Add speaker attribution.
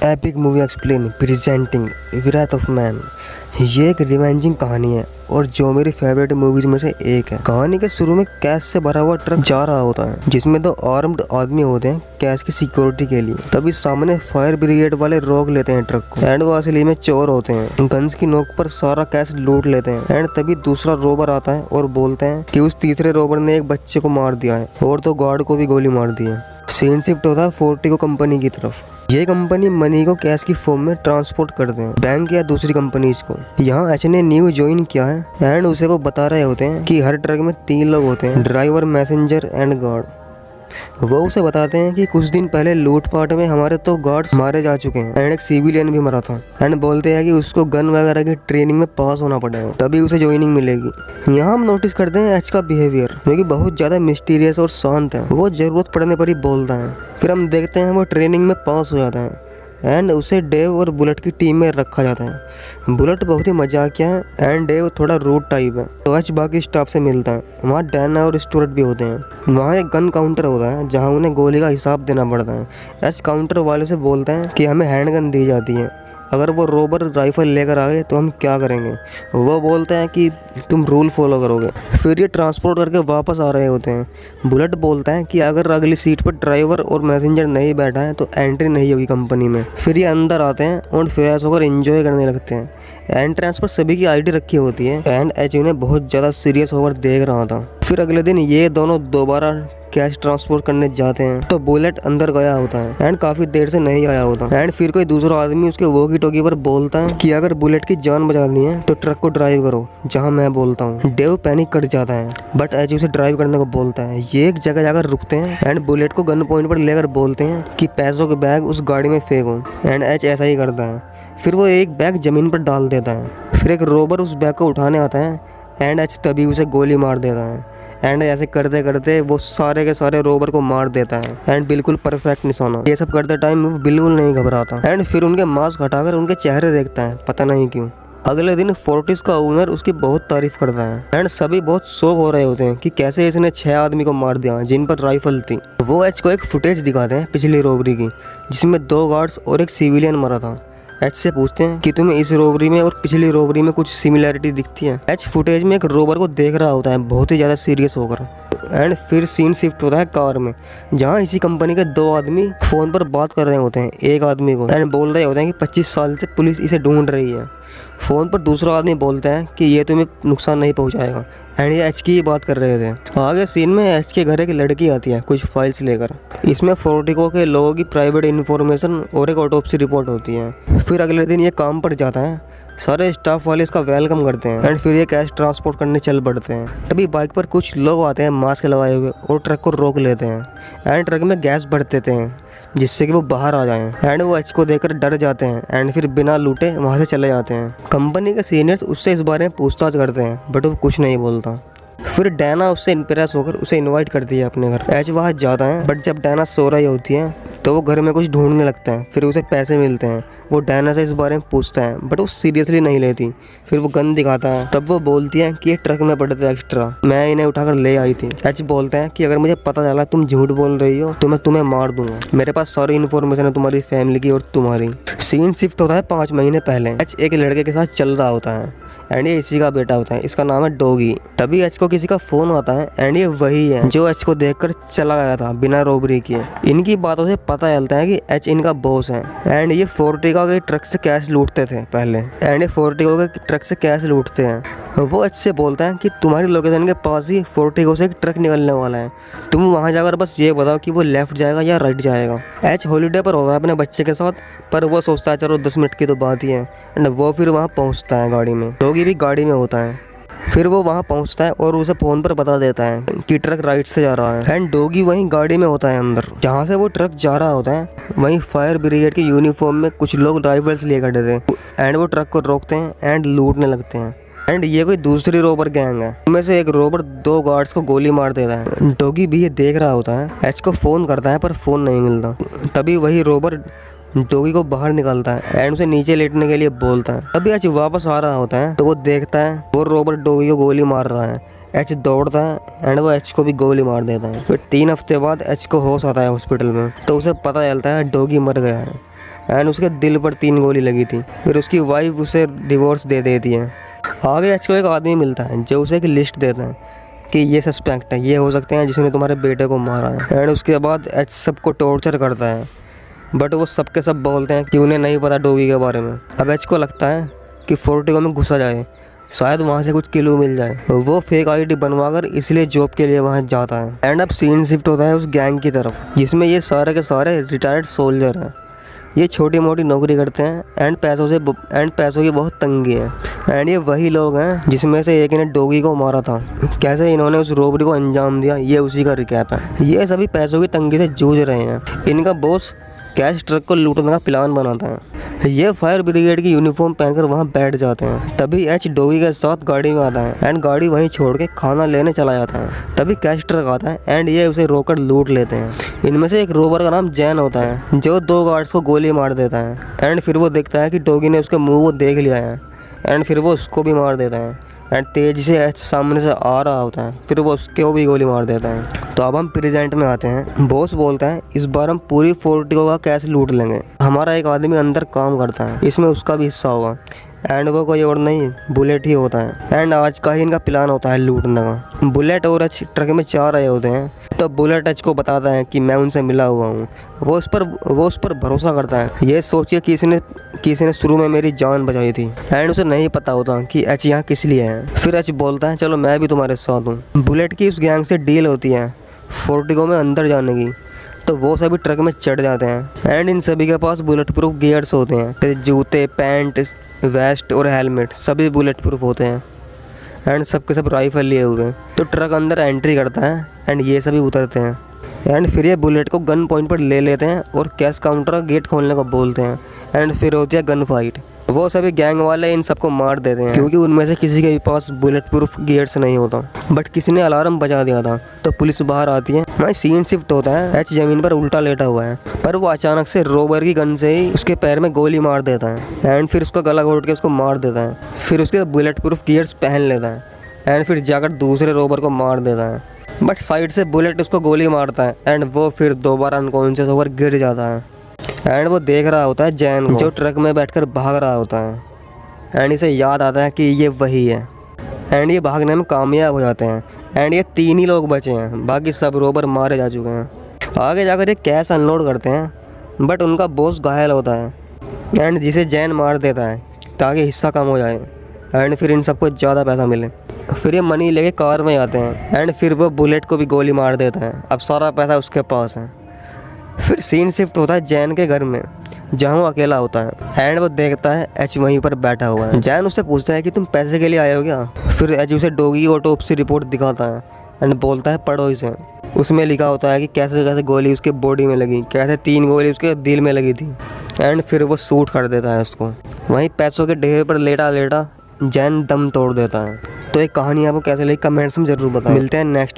Speaker 1: Epic movie explain presenting Virat of man. ये एक रिवेंजिंग कहानी है और जो मेरी फेवरेट मूवीज में से एक है। कहानी के शुरू में कैश से भरा हुआ ट्रक जा रहा होता है जिसमें दो आर्म्ड आदमी होते हैं कैश की सिक्योरिटी के लिए। तभी सामने फायर ब्रिगेड वाले रोक लेते हैं ट्रक को एंड वो असली में चोर होते हैं। गन्स की नोक पर सारा कैश लूट लेते हैं एंड तभी दूसरा रोबर आता है और बोलते हैं कि उस तीसरे रोबर ने एक बच्चे को मार दिया है और तो गार्ड को भी गोली मार दी है। सीन शिफ्ट होता है फोर्टिको कंपनी की तरफ। ये कंपनी मनी को कैश की फॉर्म में ट्रांसपोर्ट करते हैं बैंक या दूसरी कंपनीज को। यहाँ एच ने न्यू ज्वाइन किया है एंड उसे वो बता रहे होते हैं कि हर ट्रक में 3 लोग होते हैं, ड्राइवर, मैसेंजर एंड गार्ड। वो उसे बताते हैं कि कुछ दिन पहले लूटपाट में हमारे तो गार्ड्स मारे जा चुके हैं एंड एक सिविलियन भी मरा था एंड बोलते हैं कि उसको गन वगैरह की ट्रेनिंग में पास होना पड़ेगा तभी उसे ज्वाइनिंग मिलेगी। यहाँ हम नोटिस करते हैं एच का बिहेवियर जो कि बहुत ज़्यादा मिस्टीरियस और शांत है। वो ज़रूरत पड़ने पर ही बोलता है। फिर हम देखते हैं वो ट्रेनिंग में पास हो जाता है एंड उसे डेव और बुलेट की टीम में रखा जाता है। बुलेट बहुत ही मजाकिया है एंड डेव थोड़ा रूड टाइप है। तो एच बाकी स्टाफ से मिलता है। वहाँ डैना और स्टुअर्ट भी होते हैं। वहाँ एक गन काउंटर होता है जहाँ उन्हें गोली का हिसाब देना पड़ता है। एच काउंटर वाले से बोलता है कि हमें हैंड गन दी जाती है, अगर वो रोबर राइफल लेकर आ गए तो हम क्या करेंगे। वो बोलते हैं कि तुम रूल फॉलो करोगे। फिर ये ट्रांसपोर्ट करके वापस आ रहे होते हैं। बुलेट बोलता है कि अगर अगली सीट पर ड्राइवर और मैसेंजर नहीं बैठा है तो एंट्री नहीं होगी कंपनी में। फिर ये अंदर आते हैं और फ्रेश होकर एंजॉय करने लगते हैं। एंट्रेंस पर सभी की आईडी रखी होती है एंड एच उन्हें बहुत ज़्यादा सीरियस होकर देख रहा था। फिर अगले दिन ये दोनों दोबारा कैश ट्रांसपोर्ट करने जाते हैं तो बुलेट अंदर गया होता है एंड काफी देर से नहीं आया होता एंड फिर कोई दूसरा आदमी उसके वॉकी टॉकी पर बोलता है कि अगर बुलेट की जान बचानी है तो ट्रक को ड्राइव करो जहां मैं बोलता हूँ। डेव पैनिक कर जाता है बट एच उसे ड्राइव करने को बोलता है। ये एक जगह जाकर रुकते हैं एंड बुलेट को गन पॉइंट पर लेकर बोलते हैं कि पैसों के बैग उस गाड़ी में फेंको एंड एच ऐसा ही करता है। फिर वो एक बैग जमीन पर डाल देता है। फिर एक रोबर उस बैग को उठाने आता है एंड एच तभी उसे गोली मार देता है एंड ऐसे करते करते वो सारे के सारे रोबर को मार देता है एंड बिल्कुल परफेक्ट निशाना। ये सब करते टाइम वो बिल्कुल नहीं घबराता एंड फिर उनके मास्क हटाकर उनके चेहरे देखता है, पता नहीं क्यों। अगले दिन फोर्टिस का ओनर उसकी बहुत तारीफ करता है एंड सभी बहुत शौक हो रहे होते हैं कि कैसे इसने 6 आदमी को मार दिया जिन पर राइफल थी। वो एच को एक फुटेज दिखाते हैं पिछली रोबरी की जिसमें 2 गार्ड्स और एक सिविलियन मरा था। एच से पूछते हैं कि तुम्हें इस रोबरी में और पिछली रोबरी में कुछ सिमिलैरिटी दिखती है। एच फुटेज में एक रोबर को देख रहा होता है बहुत ही ज़्यादा सीरियस होकर एंड फिर सीन शिफ्ट होता है कार में जहाँ इसी कंपनी के 2 आदमी फ़ोन पर बात कर रहे होते हैं एक आदमी को एंड बोल रहे होते हैं कि 25 साल से पुलिस इसे ढूंढ रही है। फ़ोन पर दूसरा आदमी बोलता है कि ये तुम्हें नुकसान नहीं पहुंचाएगा एंड ये एच की ही बात कर रहे थे। आगे सीन में एच के घर एक लड़की आती है कुछ फाइल्स लेकर। इसमें फोर्टिको के लोगों की प्राइवेट इन्फॉर्मेशन और एक ऑटोप्सी रिपोर्ट होती है। फिर अगले दिन ये काम पर जाता है। सारे स्टाफ वाले इसका वेलकम करते हैं एंड फिर ये कैश ट्रांसपोर्ट करने चल पड़ते हैं। तभी बाइक पर कुछ लोग आते हैं मास्क लगाए हुए और ट्रक को रोक लेते हैं एंड ट्रक में गैस भर देते हैं जिससे कि वो बाहर आ जाएं एंड वो एच को देखकर डर जाते हैं एंड फिर बिना लूटे वहाँ से चले जाते हैं। कंपनी के सीनियर्स उससे इस बारे में पूछताछ करते हैं बट वो कुछ नहीं बोलता। फिर डैना उससे इम्प्रेस होकर उसे इनवाइट करती है अपने घर। एच वहाँ जाता है बट जब डैना सो रही होती है तो वो घर में कुछ ढूंढने लगता है। फिर उसे पैसे मिलते हैं। वो डैना से इस बारे में पूछता है बट वो सीरियसली नहीं लेती। फिर वो गन दिखाता है तब वो बोलती है कि ये ट्रक में पड़े थे एक्स्ट्रा, मैं इन्हें उठाकर ले आई थी। एच बोलता है कि अगर मुझे पता चला तुम झूठ बोल रही हो तो मैं तुम्हें मार दूंगा। मेरे पास सारी इन्फॉर्मेशन है तुम्हारी फैमिली की और तुम्हारी। सीन शिफ्ट होता है 5 महीने पहले। एच एक लड़के के साथ चल रहा होता है एंड ये इसी का बेटा होता है, इसका नाम है डॉगी। तभी एच को किसी का फोन आता है एंड ये वही है जो एच को देखकर चला गया था बिना रोबरी किए। इनकी बातों से पता चलता है कि एच इनका बॉस है एंड ये फोर्टिको के ट्रक से कैश लूटते थे पहले एंड ये फोर्टिको के ट्रक से कैश लूटते हैं। वो एच से बोलता है कि तुम्हारी लोकेशन के पास ही फोर्टिको से एक ट्रक निकलने वाला है, तुम वहाँ जाकर बस ये बताओ कि वो लेफ्ट जाएगा या राइट जाएगा। एच हॉलीडे पर होता है अपने बच्चे के साथ पर वो सोचता है चलो 10 मिनट की तो बात ही है एंड वो फिर वहाँ पहुँचता है गाड़ी में। डॉगी भी गाड़ी में होता है। फिर वो वहाँ पहुँचता है और उसे फ़ोन पर बता देता है कि ट्रक राइट से जा रहा है एंड डॉगी वहीं गाड़ी में होता है अंदर। जहाँ से वो ट्रक जा रहा होता है वहीं फायर ब्रिगेड की यूनिफॉर्म में कुछ लोग राइफल्स लिए खड़े थे एंड वो ट्रक को रोकते हैं एंड लूटने लगते हैं एंड ये कोई दूसरी रोबर गैंग है। उनमें से एक रोबर 2 गार्ड्स को गोली मार देता है। डॉगी भी ये देख रहा होता है। एच को फ़ोन करता है पर फ़ोन नहीं मिलता। तभी वही रोबर डॉगी को बाहर निकालता है एंड उसे नीचे लेटने के लिए बोलता है। तभी एच वापस आ रहा होता है तो वो देखता है वो रोबर डॉगी को गोली मार रहा है। एच दौड़ता है एंड वो एच को भी गोली मार देता है। फिर 3 हफ्ते बाद एच को होश आता है हॉस्पिटल में तो उसे पता चलता है डॉगी मर गया है। एंड उसके दिल पर 3 गोली लगी थी। फिर उसकी वाइफ उसे डिवोर्स दे देती है। आगे एच को एक आदमी मिलता है जो उसे एक लिस्ट देता है कि ये सस्पेक्ट है, ये हो सकते हैं जिसने तुम्हारे बेटे को मारा है। एंड उसके बाद एच सबको टॉर्चर करता है, बट वो सबके सब बोलते हैं कि उन्हें नहीं पता डॉगी के बारे में। अब एच को लगता है कि फोर्टिगो में घुसा जाए, शायद वहाँ से कुछ क्लू मिल जाए। वो फेक आईडी बनवाकर इसलिए जॉब के लिए वहाँ जाता है। एंड अब सीन शिफ्ट होता है उस गैंग की तरफ जिसमें ये सारे के सारे रिटायर्ड सोल्जर हैं। ये छोटी मोटी नौकरी करते हैं एंड पैसों की बहुत तंगी है। एंड ये वही लोग हैं जिसमें से एक ने डॉगी को मारा था। कैसे इन्होंने उस रॉबरी को अंजाम दिया, ये उसी का रिकैप है। ये सभी पैसों की तंगी से जूझ रहे हैं। इनका बॉस कैश ट्रक को लूटने का प्लान बनाता है। ये फायर ब्रिगेड की यूनिफॉर्म पहनकर वहाँ बैठ जाते हैं। तभी एच डॉगी के साथ गाड़ी में आता है एंड गाड़ी वहीं छोड़ के खाना लेने चला जाता है। तभी कैश ट्रक आता है एंड ये उसे रोककर लूट लेते हैं। इनमें से एक रोबर का नाम जैन होता है जो 2 गार्ड्स को गोली मार देता है। एंड फिर वो देखता है कि डॉगी ने उसके मुँह को देख लिया है एंड फिर वो उसको भी मार देता है। एंड तेज़ी से एच सामने से आ रहा होता है, फिर वो उसको भी गोली मार देता है। तो अब हम प्रेजेंट में आते हैं। बॉस बोलता है इस बार हम पूरी फोर्टिगो का कैश लूट लेंगे। हमारा एक आदमी अंदर काम करता है, इसमें उसका भी हिस्सा होगा। एंड वो कोई और नहीं, बुलेट ही होता है। एंड आज का ही इनका प्लान होता है लूटने का। बुलेट और एच ट्रक में 4 आए होते हैं। तो बुलेट एच को बताता है कि मैं उनसे मिला हुआ हूँ। वो उस पर भरोसा करता है, ये सोच के किसी ने शुरू में मेरी जान बचाई थी। एंड उसे नहीं पता होता कि एच यहाँ किस लिए है। फिर एच बोलता है चलो मैं भी तुम्हारे साथ हूँ। बुलेट की उस गैंग से डील होती है फोर्टिगो में अंदर जाने की। तो वो सभी ट्रक में चढ़ जाते हैं एंड इन सभी के पास बुलेट प्रूफ गियर्स होते हैं। फिर जूते, पैंट, वेस्ट और हेलमेट सभी बुलेट प्रूफ होते हैं। एंड सबके सब राइफल लिए हुए हैं। तो ट्रक अंदर एंट्री करता है एंड ये सभी उतरते हैं। एंड फिर ये बुलेट को गन पॉइंट पर ले लेते हैं और कैश काउंटर का गेट खोलने को बोलते हैं। एंड फिर होती है गन फाइट। वो सभी गैंग वाले इन सबको मार देते हैं क्योंकि उनमें से किसी के भी पास बुलेट प्रूफ गियर्स नहीं होता। बट किसी ने अलार्म बजा दिया था। तो पुलिस बाहर आती है। वहाँ सीन शिफ्ट होता है। एच जमीन पर उल्टा लेटा हुआ है, पर वो अचानक से रोबर की गन से ही उसके पैर में गोली मार देता है एंड फिर उसका गला घोट के उसको मार देता है। फिर उसके बुलेट प्रूफ गियर्स पहन लेता है एंड फिर जाकर दूसरे रोबर को मार देता है। बट साइड से बुलेट उसको गोली मारता है एंड वो फिर दोबारा अनकॉन्शियस होकर गिर जाता है। एंड वो देख रहा होता है जैन को जो ट्रक में बैठकर भाग रहा होता है। एंड इसे याद आता है कि ये वही है। एंड ये भागने में कामयाब हो जाते हैं। एंड ये 3 ही लोग बचे हैं, बाकी सब रोबर मारे जा चुके हैं। आगे जाकर ये कैश अनलोड करते हैं बट उनका बॉस घायल होता है एंड जिसे जैन मार देता है ताकि हिस्सा कम हो जाए एंड फिर इन सबको ज़्यादा पैसा मिले। फिर ये मनी लेके कार में आते हैं एंड फिर वो बुलेट को भी गोली मार देता है। अब सारा पैसा उसके पास है। फिर सीन शिफ्ट होता है जैन के घर में जहाँ वो अकेला होता है। एंड वो देखता है एच वहीं पर बैठा हुआ है। जैन उससे पूछता है कि तुम पैसे के लिए आए हो क्या। फिर एच उसे डॉगी ऑटोप्सी रिपोर्ट दिखाता है एंड बोलता है पढ़ो इसे। उसमें लिखा होता है कि कैसे कैसे गोली उसके बॉडी में लगी, कैसे 3 गोली उसके दिल में लगी थी। एंड फिर वो शूट कर देता है उसको। वहीं पैसों के ढेर पर लेटा लेटा जैन दम तोड़ देता है। तो एक कहानी आपको कैसे लगी कमेंट्स में ज़रूर बताएं। मिलते हैं नेक्स्ट